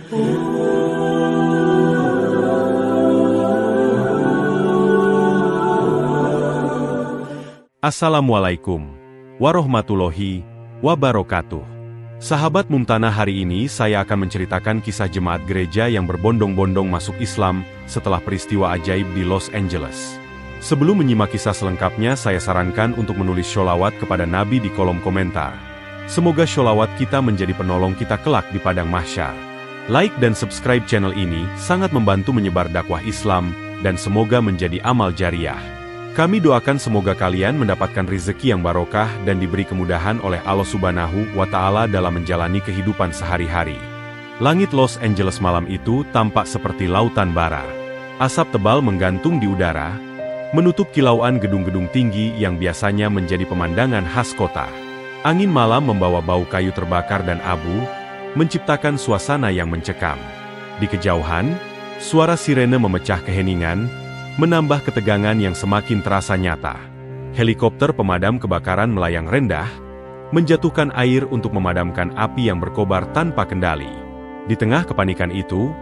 Assalamualaikum warahmatullahi wabarakatuh. Sahabat Mumtanah, hari ini saya akan menceritakan kisah jemaat gereja yang berbondong-bondong masuk Islam setelah peristiwa ajaib di Los Angeles. Sebelum menyimak kisah selengkapnya, saya sarankan untuk menulis sholawat kepada Nabi di kolom komentar. Semoga sholawat kita menjadi penolong kita kelak di padang mahsyar. Like dan subscribe channel ini sangat membantu menyebar dakwah Islam dan semoga menjadi amal jariah. Kami doakan semoga kalian mendapatkan rezeki yang barokah dan diberi kemudahan oleh Allah Subhanahu wa Ta'ala dalam menjalani kehidupan sehari-hari. Langit Los Angeles malam itu tampak seperti lautan bara. Asap tebal menggantung di udara, menutup kilauan gedung-gedung tinggi yang biasanya menjadi pemandangan khas kota. Angin malam membawa bau kayu terbakar dan abu, menciptakan suasana yang mencekam. Di kejauhan, suara sirene memecah keheningan, menambah ketegangan yang semakin terasa nyata. Helikopter pemadam kebakaran melayang rendah, menjatuhkan air untuk memadamkan api yang berkobar tanpa kendali. Di tengah kepanikan itu,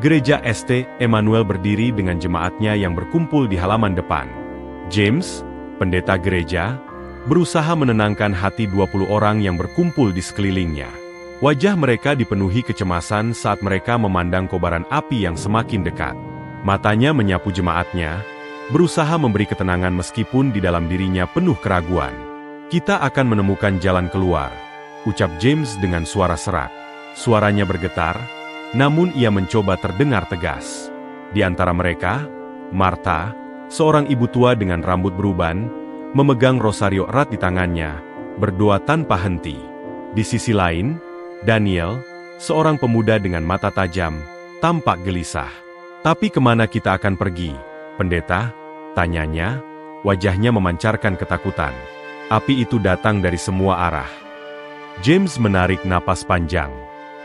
gereja St. Emmanuel berdiri dengan jemaatnya yang berkumpul di halaman depan. James, pendeta gereja, berusaha menenangkan hati 20 orang yang berkumpul di sekelilingnya. Wajah mereka dipenuhi kecemasan saat mereka memandang kobaran api yang semakin dekat. Matanya menyapu jemaatnya, berusaha memberi ketenangan meskipun di dalam dirinya penuh keraguan. "Kita akan menemukan jalan keluar," ucap James dengan suara serak. Suaranya bergetar, namun ia mencoba terdengar tegas. Di antara mereka, Martha, seorang ibu tua dengan rambut beruban, memegang rosario erat di tangannya, berdoa tanpa henti. Di sisi lain, Daniel, seorang pemuda dengan mata tajam, tampak gelisah. "Tapi kemana kita akan pergi, pendeta?" tanyanya, wajahnya memancarkan ketakutan. Api itu datang dari semua arah. James menarik napas panjang.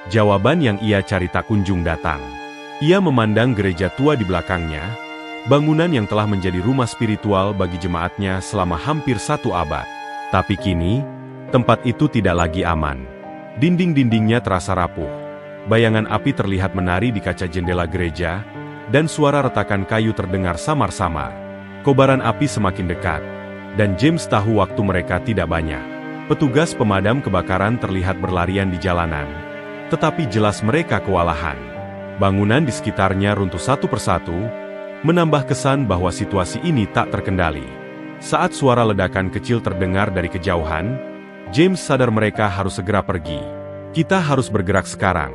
Jawaban yang ia cari tak kunjung datang. Ia memandang gereja tua di belakangnya, bangunan yang telah menjadi rumah spiritual bagi jemaatnya selama hampir 1 abad. Tapi kini, tempat itu tidak lagi aman. Dinding-dindingnya terasa rapuh. Bayangan api terlihat menari di kaca jendela gereja, dan suara retakan kayu terdengar samar-samar. Kobaran api semakin dekat, dan James tahu waktu mereka tidak banyak. Petugas pemadam kebakaran terlihat berlarian di jalanan, tetapi jelas mereka kewalahan. Bangunan di sekitarnya runtuh satu persatu, menambah kesan bahwa situasi ini tak terkendali. Saat suara ledakan kecil terdengar dari kejauhan, James sadar mereka harus segera pergi. "Kita harus bergerak sekarang,"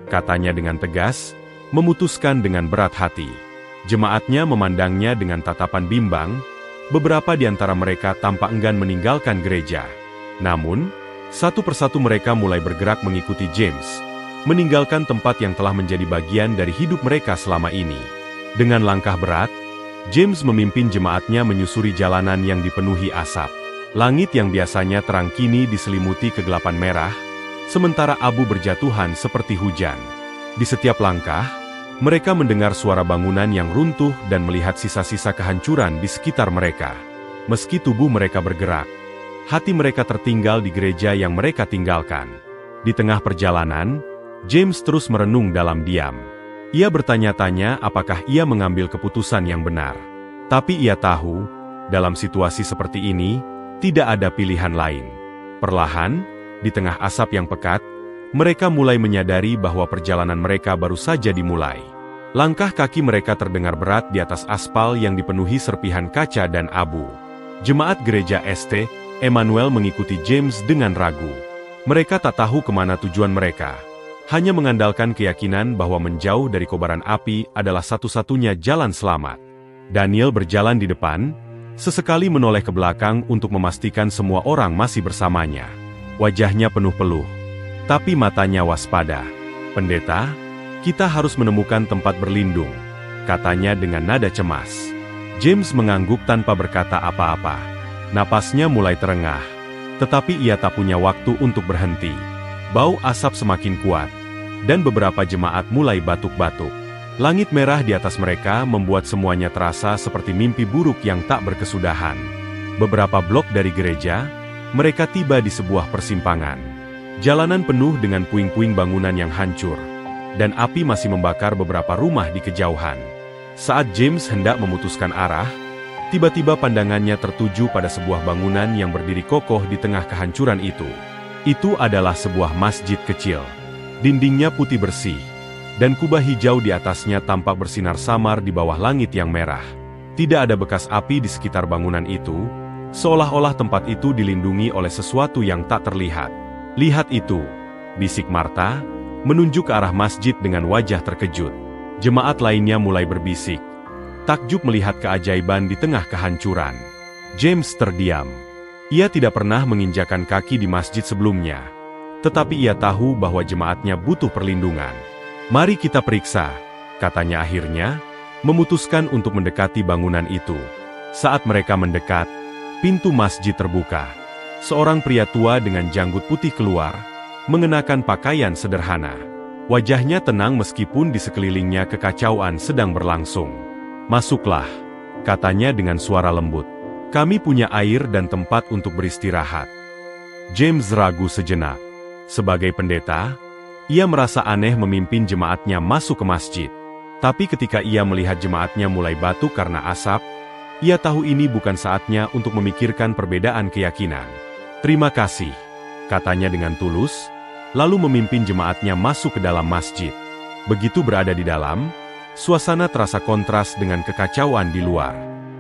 katanya dengan tegas, memutuskan dengan berat hati. Jemaatnya memandangnya dengan tatapan bimbang, beberapa di antara mereka tampak enggan meninggalkan gereja. Namun, satu persatu mereka mulai bergerak mengikuti James, meninggalkan tempat yang telah menjadi bagian dari hidup mereka selama ini. Dengan langkah berat, James memimpin jemaatnya menyusuri jalanan yang dipenuhi asap. Langit yang biasanya terang kini diselimuti kegelapan merah, sementara abu berjatuhan seperti hujan. Di setiap langkah, mereka mendengar suara bangunan yang runtuh dan melihat sisa-sisa kehancuran di sekitar mereka. Meski tubuh mereka bergerak, hati mereka tertinggal di gereja yang mereka tinggalkan. Di tengah perjalanan, James terus merenung dalam diam. Ia bertanya-tanya apakah ia mengambil keputusan yang benar. Tapi ia tahu, dalam situasi seperti ini, tidak ada pilihan lain. Perlahan, di tengah asap yang pekat, mereka mulai menyadari bahwa perjalanan mereka baru saja dimulai. Langkah kaki mereka terdengar berat di atas aspal yang dipenuhi serpihan kaca dan abu. Jemaat gereja St. Emmanuel mengikuti James dengan ragu. Mereka tak tahu kemana tujuan mereka. Hanya mengandalkan keyakinan bahwa menjauh dari kobaran api adalah satu-satunya jalan selamat. Daniel berjalan di depan, sesekali menoleh ke belakang untuk memastikan semua orang masih bersamanya. Wajahnya penuh peluh, tapi matanya waspada. "Pendeta, kita harus menemukan tempat berlindung," katanya dengan nada cemas. James mengangguk tanpa berkata apa-apa. Napasnya mulai terengah, tetapi ia tak punya waktu untuk berhenti. Bau asap semakin kuat, dan beberapa jemaat mulai batuk-batuk. Langit merah di atas mereka membuat semuanya terasa seperti mimpi buruk yang tak berkesudahan. Beberapa blok dari gereja, mereka tiba di sebuah persimpangan. Jalanan penuh dengan puing-puing bangunan yang hancur. dan api masih membakar beberapa rumah di kejauhan. Saat James hendak memutuskan arah, tiba-tiba pandangannya tertuju pada sebuah bangunan yang berdiri kokoh di tengah kehancuran itu. Itu adalah sebuah masjid kecil. Dindingnya putih bersih, dan kubah hijau di atasnya tampak bersinar samar di bawah langit yang merah. Tidak ada bekas api di sekitar bangunan itu, seolah-olah tempat itu dilindungi oleh sesuatu yang tak terlihat. "Lihat itu," bisik Martha, menunjuk ke arah masjid dengan wajah terkejut. Jemaat lainnya mulai berbisik, takjub melihat keajaiban di tengah kehancuran. James terdiam. Ia tidak pernah menginjakan kaki di masjid sebelumnya, tetapi ia tahu bahwa jemaatnya butuh perlindungan. "Mari kita periksa," katanya akhirnya, memutuskan untuk mendekati bangunan itu. Saat mereka mendekat, pintu masjid terbuka. Seorang pria tua dengan janggut putih keluar, mengenakan pakaian sederhana. Wajahnya tenang meskipun di sekelilingnya kekacauan sedang berlangsung. "Masuklah," katanya dengan suara lembut. "Kami punya air dan tempat untuk beristirahat." James ragu sejenak. Sebagai pendeta, ia merasa aneh memimpin jemaatnya masuk ke masjid. Tapi ketika ia melihat jemaatnya mulai batuk karena asap, ia tahu ini bukan saatnya untuk memikirkan perbedaan keyakinan. "Terima kasih," katanya dengan tulus, lalu memimpin jemaatnya masuk ke dalam masjid. Begitu berada di dalam, suasana terasa kontras dengan kekacauan di luar.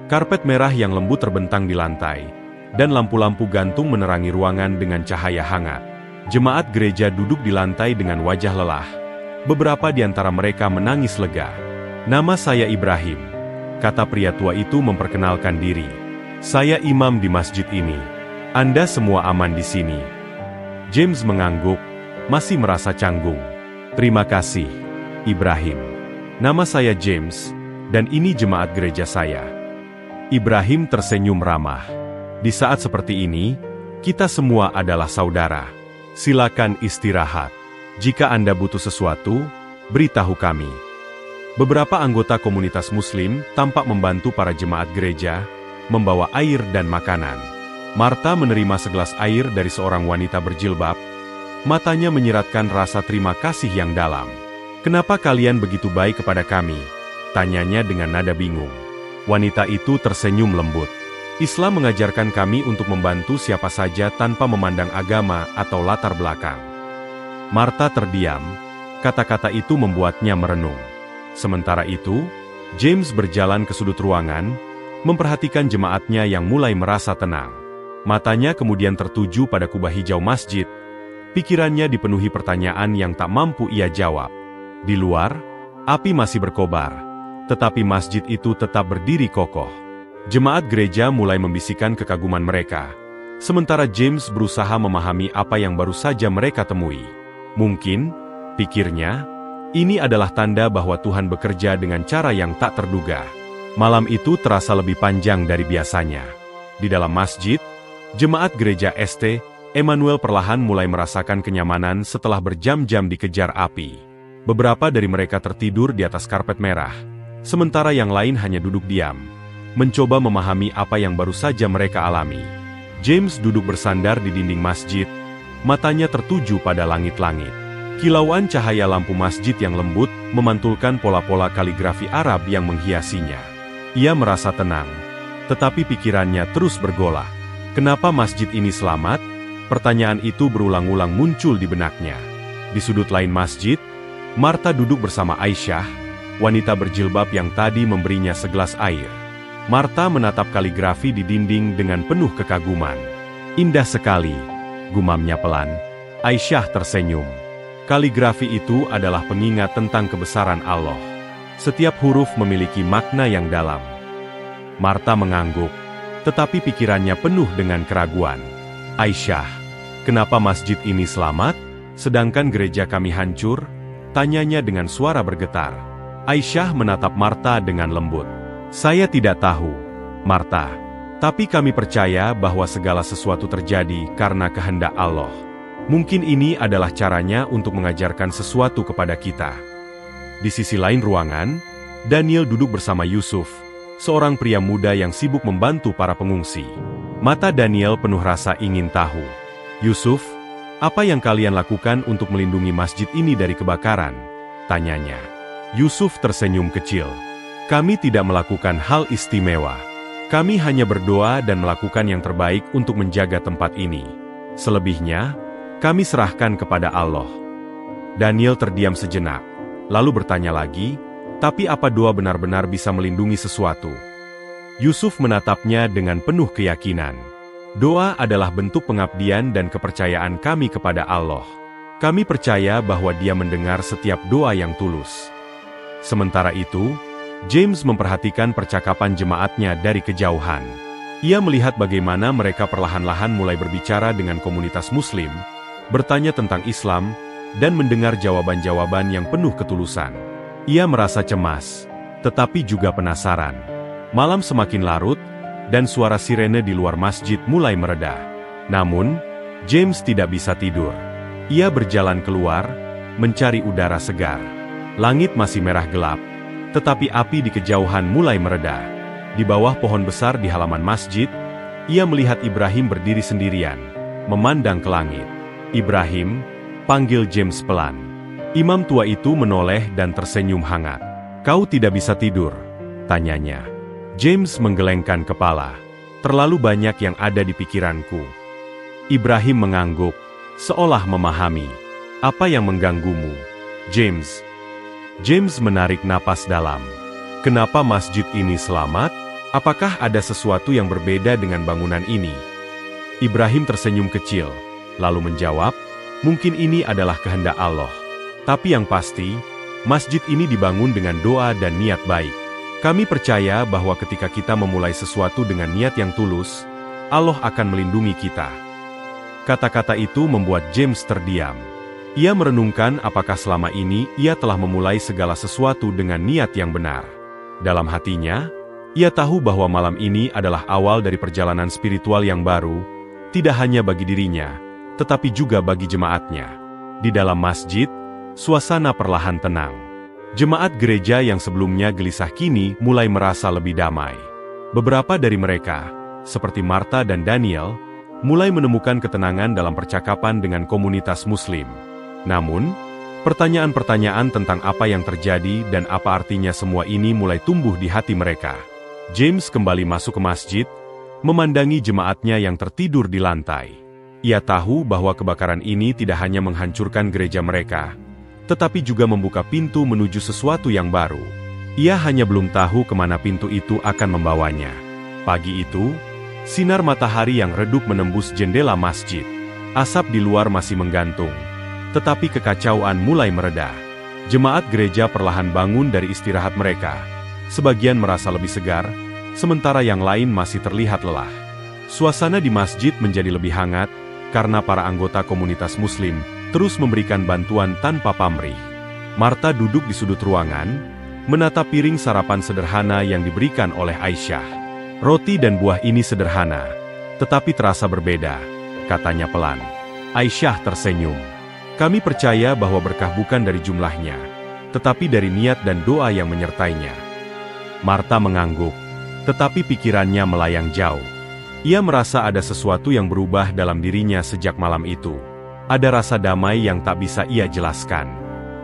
Karpet merah yang lembut terbentang di lantai, dan lampu-lampu gantung menerangi ruangan dengan cahaya hangat. Jemaat gereja duduk di lantai dengan wajah lelah. Beberapa di antara mereka menangis lega. "Nama saya Ibrahim," kata pria tua itu memperkenalkan diri. "Saya imam di masjid ini. Anda semua aman di sini?" James mengangguk, masih merasa canggung. "Terima kasih, Ibrahim. Nama saya James, dan ini jemaat gereja saya." Ibrahim tersenyum ramah. "Di saat seperti ini, kita semua adalah saudara. Silakan istirahat. Jika Anda butuh sesuatu, beritahu kami." Beberapa anggota komunitas Muslim tampak membantu para jemaat gereja, membawa air dan makanan. Martha menerima segelas air dari seorang wanita berjilbab. Matanya menyiratkan rasa terima kasih yang dalam. "Kenapa kalian begitu baik kepada kami?" tanyanya dengan nada bingung. Wanita itu tersenyum lembut. "Islam mengajarkan kami untuk membantu siapa saja tanpa memandang agama atau latar belakang." Martha terdiam, kata-kata itu membuatnya merenung. Sementara itu, James berjalan ke sudut ruangan, memperhatikan jemaatnya yang mulai merasa tenang. Matanya kemudian tertuju pada kubah hijau masjid. Pikirannya dipenuhi pertanyaan yang tak mampu ia jawab. Di luar, api masih berkobar, tetapi masjid itu tetap berdiri kokoh. Jemaat gereja mulai membisikkan kekaguman mereka, sementara James berusaha memahami apa yang baru saja mereka temui. Mungkin, pikirnya, ini adalah tanda bahwa Tuhan bekerja dengan cara yang tak terduga. Malam itu terasa lebih panjang dari biasanya. Di dalam masjid, jemaat gereja St. Emmanuel perlahan mulai merasakan kenyamanan setelah berjam-jam dikejar api. Beberapa dari mereka tertidur di atas karpet merah, sementara yang lain hanya duduk diam, mencoba memahami apa yang baru saja mereka alami. James duduk bersandar di dinding masjid, matanya tertuju pada langit-langit. Kilauan cahaya lampu masjid yang lembut memantulkan pola-pola kaligrafi Arab yang menghiasinya. Ia merasa tenang, tetapi pikirannya terus bergolak. Kenapa masjid ini selamat? Pertanyaan itu berulang-ulang muncul di benaknya. Di sudut lain masjid, Martha duduk bersama Aisyah, wanita berjilbab yang tadi memberinya segelas air. Martha menatap kaligrafi di dinding dengan penuh kekaguman. "Indah sekali," gumamnya pelan. Aisyah tersenyum. Kaligrafi itu adalah pengingat tentang kebesaran Allah. Setiap huruf memiliki makna yang dalam. Martha mengangguk, tetapi pikirannya penuh dengan keraguan. "Aisyah, kenapa masjid ini selamat, sedangkan gereja kami hancur?" tanyanya dengan suara bergetar. Aisyah menatap Martha dengan lembut. "Saya tidak tahu, Martha. Tapi kami percaya bahwa segala sesuatu terjadi karena kehendak Allah. Mungkin ini adalah caranya untuk mengajarkan sesuatu kepada kita." Di sisi lain ruangan, Daniel duduk bersama Yusuf, seorang pria muda yang sibuk membantu para pengungsi. Mata Daniel penuh rasa ingin tahu. "Yusuf, apa yang kalian lakukan untuk melindungi masjid ini dari kebakaran?" tanyanya. Yusuf tersenyum kecil. Kami tidak melakukan hal istimewa. Kami hanya berdoa dan melakukan yang terbaik untuk menjaga tempat ini. Selebihnya, kami serahkan kepada Allah. Daniel terdiam sejenak, lalu bertanya lagi, tapi apa doa benar-benar bisa melindungi sesuatu? Yusuf menatapnya dengan penuh keyakinan. Doa adalah bentuk pengabdian dan kepercayaan kami kepada Allah. Kami percaya bahwa Dia mendengar setiap doa yang tulus. Sementara itu, James memperhatikan percakapan jemaatnya dari kejauhan. Ia melihat bagaimana mereka perlahan-lahan mulai berbicara dengan komunitas Muslim, bertanya tentang Islam, dan mendengar jawaban-jawaban yang penuh ketulusan. Ia merasa cemas, tetapi juga penasaran. Malam semakin larut, dan suara sirene di luar masjid mulai mereda. Namun, James tidak bisa tidur. Ia berjalan keluar, mencari udara segar. Langit masih merah gelap, tetapi api di kejauhan mulai mereda. Di bawah pohon besar di halaman masjid, ia melihat Ibrahim berdiri sendirian, memandang ke langit. "Ibrahim," panggil James pelan. Imam tua itu menoleh dan tersenyum hangat. "Kau tidak bisa tidur?" tanyanya. James menggelengkan kepala. "Terlalu banyak yang ada di pikiranku." Ibrahim mengangguk, seolah memahami. "Apa yang mengganggumu, James?" James menarik napas dalam. "Kenapa masjid ini selamat? Apakah ada sesuatu yang berbeda dengan bangunan ini?" Ibrahim tersenyum kecil, lalu menjawab, "Mungkin ini adalah kehendak Allah. Tapi yang pasti, masjid ini dibangun dengan doa dan niat baik. Kami percaya bahwa ketika kita memulai sesuatu dengan niat yang tulus, Allah akan melindungi kita." Kata-kata itu membuat James terdiam. Ia merenungkan apakah selama ini ia telah memulai segala sesuatu dengan niat yang benar. Dalam hatinya, ia tahu bahwa malam ini adalah awal dari perjalanan spiritual yang baru, tidak hanya bagi dirinya, tetapi juga bagi jemaatnya. Di dalam masjid, suasana perlahan tenang. Jemaat gereja yang sebelumnya gelisah kini mulai merasa lebih damai. Beberapa dari mereka, seperti Martha dan Daniel, mulai menemukan ketenangan dalam percakapan dengan komunitas Muslim. Namun, pertanyaan-pertanyaan tentang apa yang terjadi dan apa artinya semua ini mulai tumbuh di hati mereka. James kembali masuk ke masjid, memandangi jemaatnya yang tertidur di lantai. Ia tahu bahwa kebakaran ini tidak hanya menghancurkan gereja mereka, tetapi juga membuka pintu menuju sesuatu yang baru. Ia hanya belum tahu kemana pintu itu akan membawanya. Pagi itu, sinar matahari yang redup menembus jendela masjid. Asap di luar masih menggantung, tetapi kekacauan mulai mereda. Jemaat gereja perlahan bangun dari istirahat mereka. Sebagian merasa lebih segar, sementara yang lain masih terlihat lelah. Suasana di masjid menjadi lebih hangat, karena para anggota komunitas Muslim terus memberikan bantuan tanpa pamrih. Martha duduk di sudut ruangan, menatap piring sarapan sederhana yang diberikan oleh Aisyah. "Roti dan buah ini sederhana, tetapi terasa berbeda," katanya pelan. Aisyah tersenyum. "Kami percaya bahwa berkah bukan dari jumlahnya, tetapi dari niat dan doa yang menyertainya." Martha mengangguk, tetapi pikirannya melayang jauh. Ia merasa ada sesuatu yang berubah dalam dirinya sejak malam itu. Ada rasa damai yang tak bisa ia jelaskan.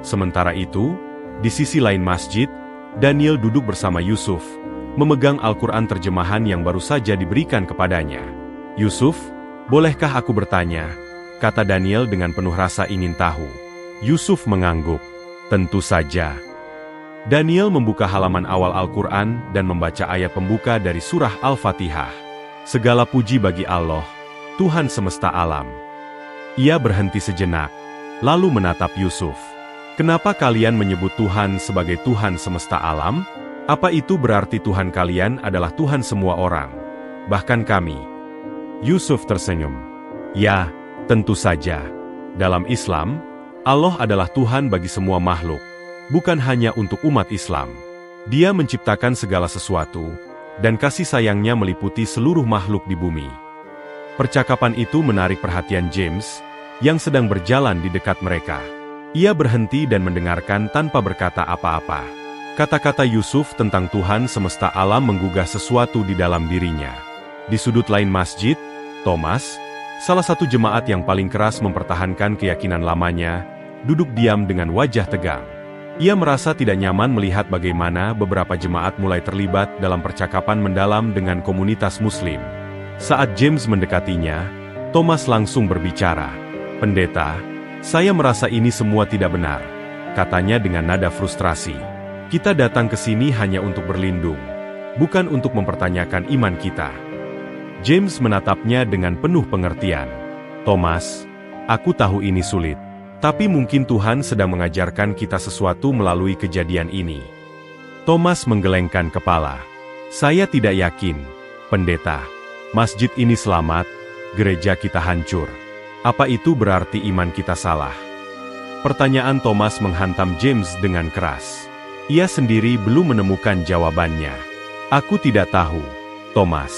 Sementara itu, di sisi lain masjid, Daniel duduk bersama Yusuf, memegang Al-Quran terjemahan yang baru saja diberikan kepadanya. "Yusuf, bolehkah aku bertanya?" kata Daniel dengan penuh rasa ingin tahu. Yusuf mengangguk. "Tentu saja." Daniel membuka halaman awal Al-Quran dan membaca ayat pembuka dari surah Al-Fatihah. "Segala puji bagi Allah, Tuhan semesta alam." Ia berhenti sejenak, lalu menatap Yusuf. "Kenapa kalian menyebut Tuhan sebagai Tuhan semesta alam? Apa itu berarti Tuhan kalian adalah Tuhan semua orang, bahkan kami?" Yusuf tersenyum. "Ya, tentu saja. Dalam Islam, Allah adalah Tuhan bagi semua makhluk, bukan hanya untuk umat Islam. Dia menciptakan segala sesuatu, dan kasih sayangnya meliputi seluruh makhluk di bumi." Percakapan itu menarik perhatian James, yang sedang berjalan di dekat mereka. Ia berhenti dan mendengarkan tanpa berkata apa-apa. Kata-kata Yusuf tentang Tuhan semesta alam menggugah sesuatu di dalam dirinya. Di sudut lain masjid, Thomas, salah satu jemaat yang paling keras mempertahankan keyakinan lamanya, duduk diam dengan wajah tegang. Ia merasa tidak nyaman melihat bagaimana beberapa jemaat mulai terlibat dalam percakapan mendalam dengan komunitas Muslim. Saat James mendekatinya, Thomas langsung berbicara. "Pendeta, saya merasa ini semua tidak benar," katanya dengan nada frustrasi. "Kita datang ke sini hanya untuk berlindung, bukan untuk mempertanyakan iman kita." James menatapnya dengan penuh pengertian. "Thomas, aku tahu ini sulit. Tapi mungkin Tuhan sedang mengajarkan kita sesuatu melalui kejadian ini." Thomas menggelengkan kepala. "Saya tidak yakin, pendeta. Masjid ini selamat, gereja kita hancur. Apa itu berarti iman kita salah?" Pertanyaan Thomas menghantam James dengan keras. Ia sendiri belum menemukan jawabannya. "Aku tidak tahu, Thomas.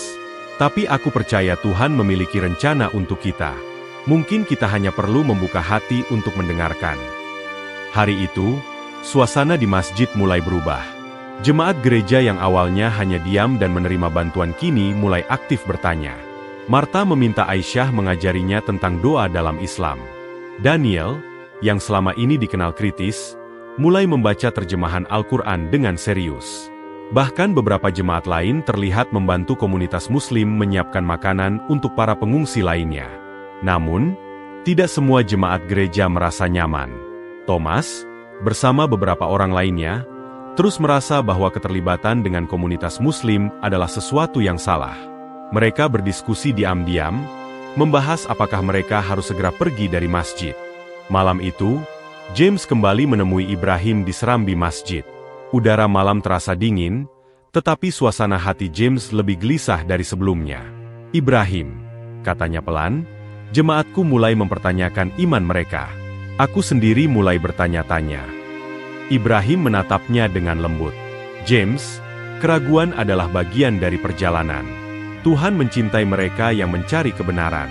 Tapi aku percaya Tuhan memiliki rencana untuk kita. Mungkin kita hanya perlu membuka hati untuk mendengarkan." Hari itu, suasana di masjid mulai berubah. Jemaat gereja yang awalnya hanya diam dan menerima bantuan kini mulai aktif bertanya. Marta meminta Aisyah mengajarinya tentang doa dalam Islam. Daniel, yang selama ini dikenal kritis, mulai membaca terjemahan Al-Quran dengan serius. Bahkan beberapa jemaat lain terlihat membantu komunitas Muslim menyiapkan makanan untuk para pengungsi lainnya. Namun, tidak semua jemaat gereja merasa nyaman. Thomas, bersama beberapa orang lainnya, terus merasa bahwa keterlibatan dengan komunitas Muslim adalah sesuatu yang salah. Mereka berdiskusi diam-diam, membahas apakah mereka harus segera pergi dari masjid. Malam itu, James kembali menemui Ibrahim di serambi masjid. Udara malam terasa dingin, tetapi suasana hati James lebih gelisah dari sebelumnya. "Ibrahim," katanya pelan, "jemaatku mulai mempertanyakan iman mereka. Aku sendiri mulai bertanya-tanya." Ibrahim menatapnya dengan lembut. "James, keraguan adalah bagian dari perjalanan. Tuhan mencintai mereka yang mencari kebenaran."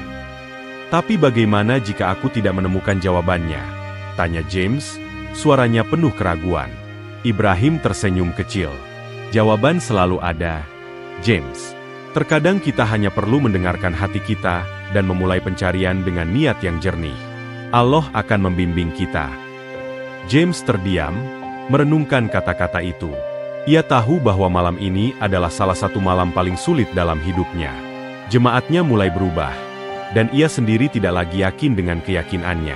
"Tapi bagaimana jika aku tidak menemukan jawabannya?" tanya James, suaranya penuh keraguan. Ibrahim tersenyum kecil. "Jawaban selalu ada, James. Terkadang kita hanya perlu mendengarkan hati kita dan memulai pencarian dengan niat yang jernih. Allah akan membimbing kita." James terdiam, merenungkan kata-kata itu. Ia tahu bahwa malam ini adalah salah satu malam paling sulit dalam hidupnya. Jemaatnya mulai berubah, dan ia sendiri tidak lagi yakin dengan keyakinannya.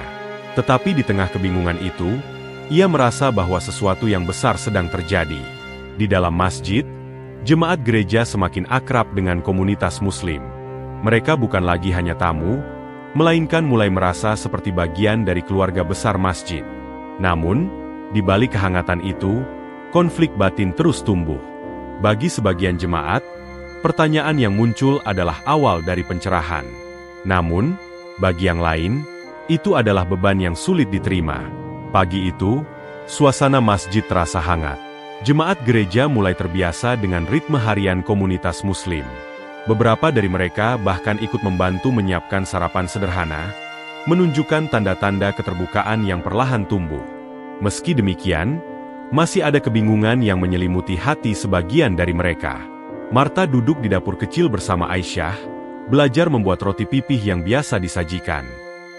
Tetapi di tengah kebingungan itu, ia merasa bahwa sesuatu yang besar sedang terjadi. Di dalam masjid, jemaat gereja semakin akrab dengan komunitas Muslim. Mereka bukan lagi hanya tamu, melainkan mulai merasa seperti bagian dari keluarga besar masjid. Namun, di balik kehangatan itu, konflik batin terus tumbuh. Bagi sebagian jemaat, pertanyaan yang muncul adalah awal dari pencerahan. Namun, bagi yang lain, itu adalah beban yang sulit diterima. Pagi itu, suasana masjid terasa hangat. Jemaat gereja mulai terbiasa dengan ritme harian komunitas Muslim. Beberapa dari mereka bahkan ikut membantu menyiapkan sarapan sederhana, menunjukkan tanda-tanda keterbukaan yang perlahan tumbuh. Meski demikian, masih ada kebingungan yang menyelimuti hati sebagian dari mereka. Marta duduk di dapur kecil bersama Aisyah, belajar membuat roti pipih yang biasa disajikan.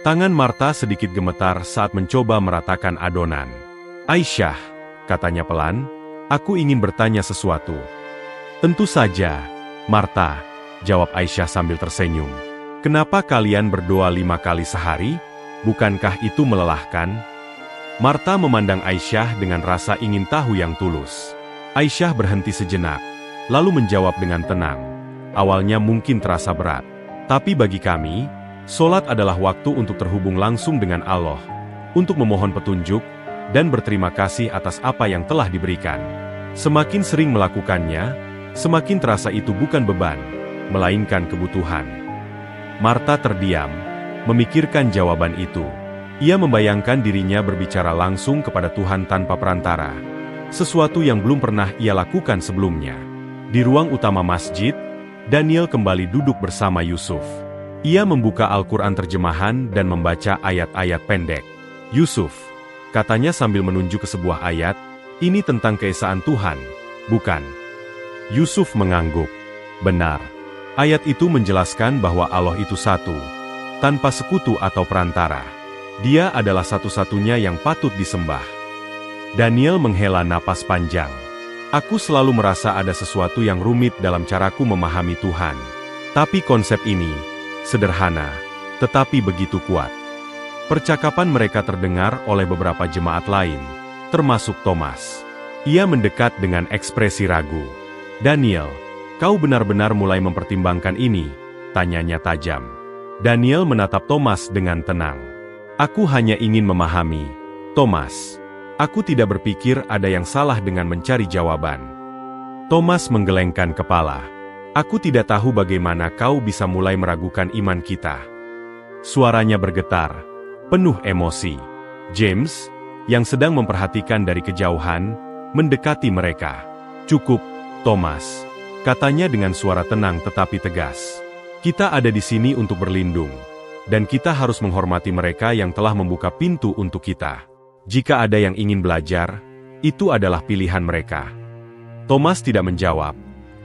Tangan Marta sedikit gemetar saat mencoba meratakan adonan. "Aisyah," katanya pelan, "aku ingin bertanya sesuatu." "Tentu saja, Marta," jawab Aisyah sambil tersenyum. "Kenapa kalian berdoa 5 kali sehari? Bukankah itu melelahkan?" Marta memandang Aisyah dengan rasa ingin tahu yang tulus. Aisyah berhenti sejenak, lalu menjawab dengan tenang. "Awalnya mungkin terasa berat, tapi bagi kami, sholat adalah waktu untuk terhubung langsung dengan Allah, untuk memohon petunjuk, dan berterima kasih atas apa yang telah diberikan. Semakin sering melakukannya, semakin terasa itu bukan beban, melainkan kebutuhan." Marta terdiam, memikirkan jawaban itu. Ia membayangkan dirinya berbicara langsung kepada Tuhan tanpa perantara, sesuatu yang belum pernah ia lakukan sebelumnya. Di ruang utama masjid, Daniel kembali duduk bersama Yusuf. Ia membuka Al-Quran terjemahan dan membaca ayat-ayat pendek. "Yusuf," katanya sambil menunjuk ke sebuah ayat, "ini tentang keesaan Tuhan, bukan?" Yusuf mengangguk. "Benar. Ayat itu menjelaskan bahwa Allah itu satu, tanpa sekutu atau perantara. Dia adalah satu-satunya yang patut disembah." Daniel menghela napas panjang. Aku selalu merasa ada sesuatu yang rumit dalam caraku memahami Tuhan. Tapi konsep ini, sederhana, tetapi begitu kuat. Percakapan mereka terdengar oleh beberapa jemaat lain, termasuk Thomas. Ia mendekat dengan ekspresi ragu. Daniel, kau benar-benar mulai mempertimbangkan ini? Tanyanya tajam. Daniel menatap Thomas dengan tenang. Aku hanya ingin memahami, Thomas. Aku tidak berpikir ada yang salah dengan mencari jawaban. Thomas menggelengkan kepala. Aku tidak tahu bagaimana kau bisa mulai meragukan iman kita. Suaranya bergetar, penuh emosi. James, yang sedang memperhatikan dari kejauhan, mendekati mereka. Cukup, Thomas, katanya dengan suara tenang tetapi tegas. Kita ada di sini untuk berlindung, dan kita harus menghormati mereka yang telah membuka pintu untuk kita. Jika ada yang ingin belajar, itu adalah pilihan mereka. Thomas tidak menjawab,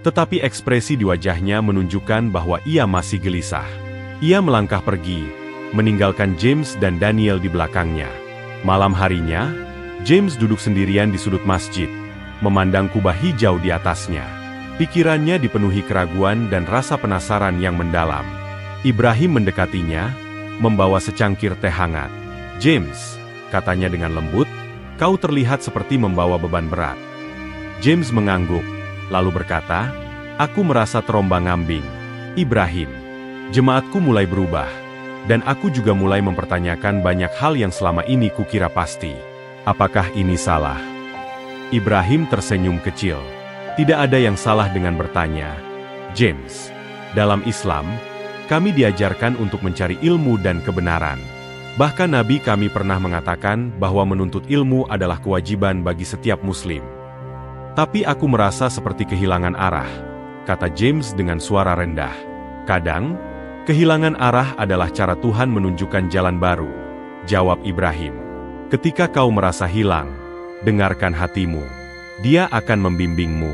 tetapi ekspresi di wajahnya menunjukkan bahwa ia masih gelisah. Ia melangkah pergi, meninggalkan James dan Daniel di belakangnya. Malam harinya, James duduk sendirian di sudut masjid, memandang kubah hijau di atasnya. Pikirannya dipenuhi keraguan dan rasa penasaran yang mendalam. Ibrahim mendekatinya, membawa secangkir teh hangat. James, katanya dengan lembut, kau terlihat seperti membawa beban berat. James mengangguk, lalu berkata, aku merasa terombang-ambing. Ibrahim, jemaatku mulai berubah, dan aku juga mulai mempertanyakan banyak hal yang selama ini kukira pasti. Apakah ini salah? Ibrahim tersenyum kecil. Tidak ada yang salah dengan bertanya. James, dalam Islam, kami diajarkan untuk mencari ilmu dan kebenaran. Bahkan Nabi kami pernah mengatakan bahwa menuntut ilmu adalah kewajiban bagi setiap muslim. Tapi aku merasa seperti kehilangan arah, kata James dengan suara rendah. Kadang, kehilangan arah adalah cara Tuhan menunjukkan jalan baru, jawab Ibrahim. Ketika kau merasa hilang, dengarkan hatimu. Dia akan membimbingmu.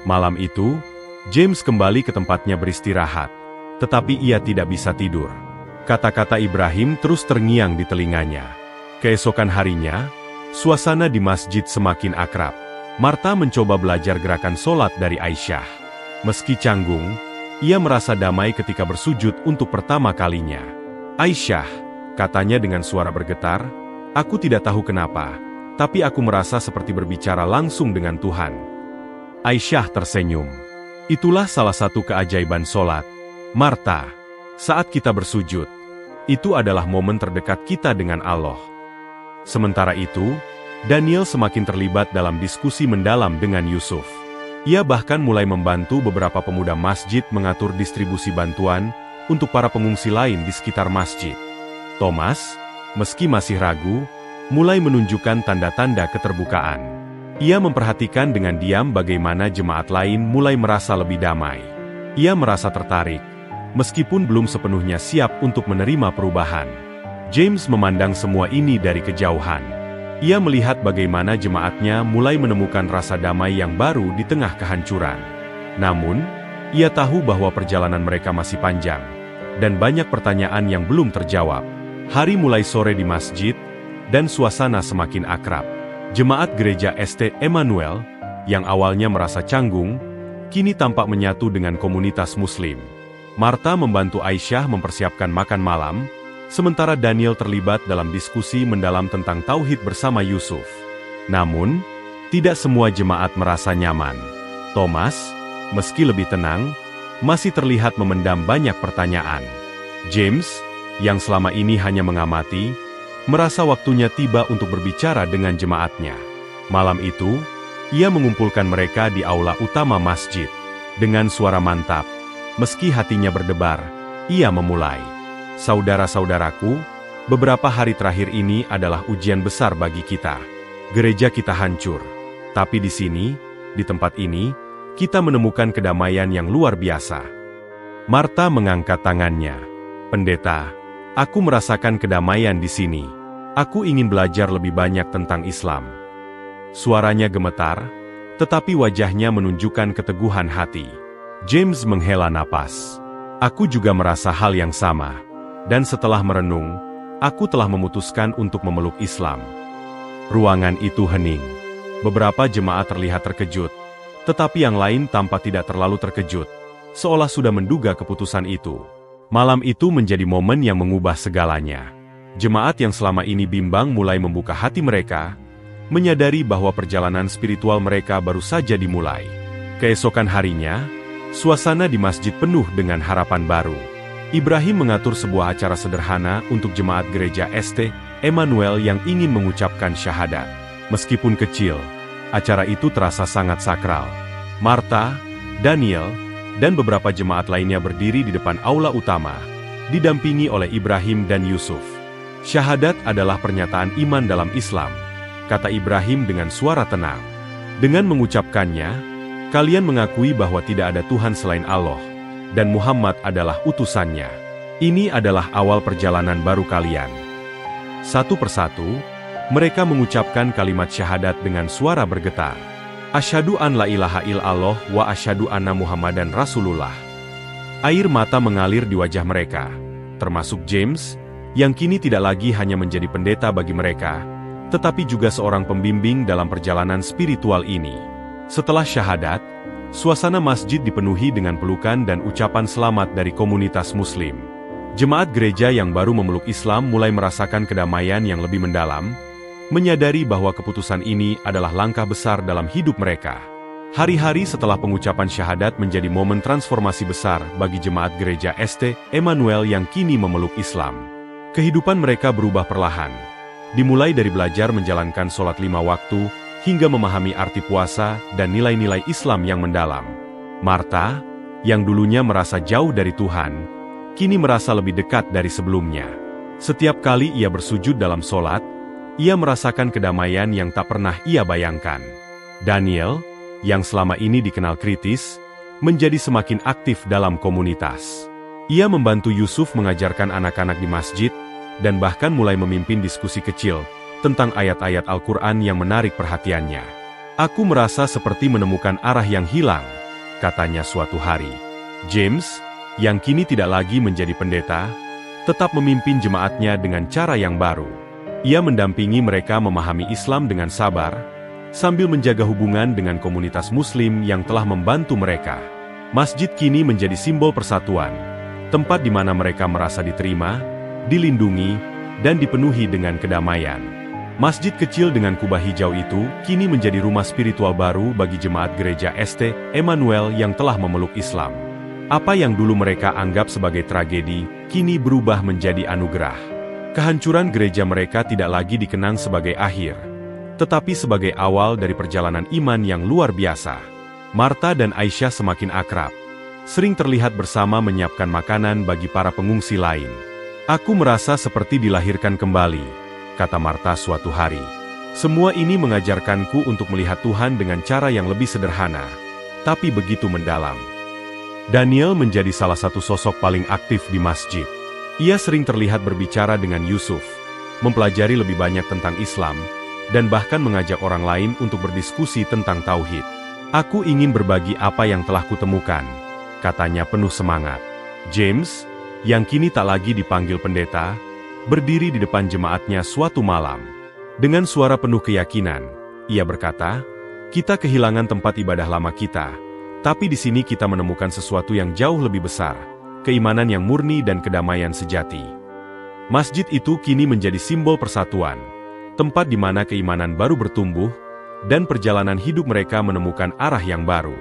Malam itu, James kembali ke tempatnya beristirahat, tetapi ia tidak bisa tidur. Kata-kata Ibrahim terus terngiang di telinganya. Keesokan harinya, suasana di masjid semakin akrab. Marta mencoba belajar gerakan sholat dari Aisyah. Meski canggung, ia merasa damai ketika bersujud untuk pertama kalinya. Aisyah, katanya dengan suara bergetar, aku tidak tahu kenapa, tapi aku merasa seperti berbicara langsung dengan Tuhan. Aisyah tersenyum. Itulah salah satu keajaiban sholat. Marta, saat kita bersujud, itu adalah momen terdekat kita dengan Allah. Sementara itu, Daniel semakin terlibat dalam diskusi mendalam dengan Yusuf. Ia bahkan mulai membantu beberapa pemuda masjid mengatur distribusi bantuan untuk para pengungsi lain di sekitar masjid. Thomas, meski masih ragu, mulai menunjukkan tanda-tanda keterbukaan. Ia memperhatikan dengan diam bagaimana jemaat lain mulai merasa lebih damai. Ia merasa tertarik, meskipun belum sepenuhnya siap untuk menerima perubahan. James memandang semua ini dari kejauhan. Ia melihat bagaimana jemaatnya mulai menemukan rasa damai yang baru di tengah kehancuran. Namun, ia tahu bahwa perjalanan mereka masih panjang, dan banyak pertanyaan yang belum terjawab. Hari mulai sore di masjid, dan suasana semakin akrab. Jemaat gereja St. Emmanuel, yang awalnya merasa canggung, kini tampak menyatu dengan komunitas Muslim. Marta membantu Aisyah mempersiapkan makan malam, sementara Daniel terlibat dalam diskusi mendalam tentang tauhid bersama Yusuf. Namun, tidak semua jemaat merasa nyaman. Thomas, meski lebih tenang, masih terlihat memendam banyak pertanyaan. James, yang selama ini hanya mengamati, merasa waktunya tiba untuk berbicara dengan jemaatnya. Malam itu, ia mengumpulkan mereka di aula utama masjid. Dengan suara mantap, meski hatinya berdebar, ia memulai. Saudara-saudaraku, beberapa hari terakhir ini adalah ujian besar bagi kita. Gereja kita hancur. Tapi di sini, di tempat ini, kita menemukan kedamaian yang luar biasa. Marta mengangkat tangannya. Pendeta, aku merasakan kedamaian di sini. Aku ingin belajar lebih banyak tentang Islam. Suaranya gemetar, tetapi wajahnya menunjukkan keteguhan hati. James menghela napas. Aku juga merasa hal yang sama. Dan setelah merenung, aku telah memutuskan untuk memeluk Islam. Ruangan itu hening. Beberapa jemaat terlihat terkejut, tetapi yang lain tampak tidak terlalu terkejut, seolah sudah menduga keputusan itu. Malam itu menjadi momen yang mengubah segalanya. Jemaat yang selama ini bimbang mulai membuka hati mereka, menyadari bahwa perjalanan spiritual mereka baru saja dimulai. Keesokan harinya, suasana di masjid penuh dengan harapan baru. Ibrahim mengatur sebuah acara sederhana untuk jemaat gereja St. Emmanuel yang ingin mengucapkan syahadat. Meskipun kecil, acara itu terasa sangat sakral. Marta, Daniel, dan beberapa jemaat lainnya berdiri di depan aula utama, didampingi oleh Ibrahim dan Yusuf. Syahadat adalah pernyataan iman dalam Islam, kata Ibrahim dengan suara tenang. Dengan mengucapkannya, kalian mengakui bahwa tidak ada Tuhan selain Allah, dan Muhammad adalah utusannya. Ini adalah awal perjalanan baru kalian. Satu persatu, mereka mengucapkan kalimat syahadat dengan suara bergetar. Asyhadu an la ilaha illallah wa asyhadu anna Muhammadan Rasulullah. Air mata mengalir di wajah mereka, termasuk James, yang kini tidak lagi hanya menjadi pendeta bagi mereka, tetapi juga seorang pembimbing dalam perjalanan spiritual ini. Setelah syahadat, suasana masjid dipenuhi dengan pelukan dan ucapan selamat dari komunitas Muslim. Jemaat gereja yang baru memeluk Islam mulai merasakan kedamaian yang lebih mendalam, menyadari bahwa keputusan ini adalah langkah besar dalam hidup mereka. Hari-hari setelah pengucapan syahadat menjadi momen transformasi besar bagi jemaat gereja St. Emmanuel yang kini memeluk Islam. Kehidupan mereka berubah perlahan. Dimulai dari belajar menjalankan sholat 5 waktu, hingga memahami arti puasa dan nilai-nilai Islam yang mendalam. Marta, yang dulunya merasa jauh dari Tuhan, kini merasa lebih dekat dari sebelumnya. Setiap kali ia bersujud dalam sholat, ia merasakan kedamaian yang tak pernah ia bayangkan. Daniel, yang selama ini dikenal kritis, menjadi semakin aktif dalam komunitas. Ia membantu Yusuf mengajarkan anak-anak di masjid, dan bahkan mulai memimpin diskusi kecil tentang ayat-ayat Al-Quran yang menarik perhatiannya. Aku merasa seperti menemukan arah yang hilang, katanya suatu hari. James, yang kini tidak lagi menjadi pendeta, tetap memimpin jemaatnya dengan cara yang baru. Ia mendampingi mereka memahami Islam dengan sabar, sambil menjaga hubungan dengan komunitas Muslim yang telah membantu mereka. Masjid kini menjadi simbol persatuan, tempat di mana mereka merasa diterima, dilindungi, dan dipenuhi dengan kedamaian. Masjid kecil dengan kubah hijau itu kini menjadi rumah spiritual baru bagi jemaat gereja St. Emmanuel yang telah memeluk Islam. Apa yang dulu mereka anggap sebagai tragedi, kini berubah menjadi anugerah. Kehancuran gereja mereka tidak lagi dikenang sebagai akhir, tetapi sebagai awal dari perjalanan iman yang luar biasa. Marta dan Aisyah semakin akrab, sering terlihat bersama menyiapkan makanan bagi para pengungsi lain. Aku merasa seperti dilahirkan kembali, kata Marta suatu hari. Semua ini mengajarkanku untuk melihat Tuhan dengan cara yang lebih sederhana, tapi begitu mendalam. Daniel menjadi salah satu sosok paling aktif di masjid. Ia sering terlihat berbicara dengan Yusuf, mempelajari lebih banyak tentang Islam, dan bahkan mengajak orang lain untuk berdiskusi tentang tauhid. Aku ingin berbagi apa yang telah kutemukan, katanya penuh semangat. James, yang kini tak lagi dipanggil pendeta, berdiri di depan jemaatnya suatu malam. Dengan suara penuh keyakinan, ia berkata, "Kita kehilangan tempat ibadah lama kita, tapi di sini kita menemukan sesuatu yang jauh lebih besar, keimanan yang murni dan kedamaian sejati." Masjid itu kini menjadi simbol persatuan, tempat di mana keimanan baru bertumbuh, dan perjalanan hidup mereka menemukan arah yang baru.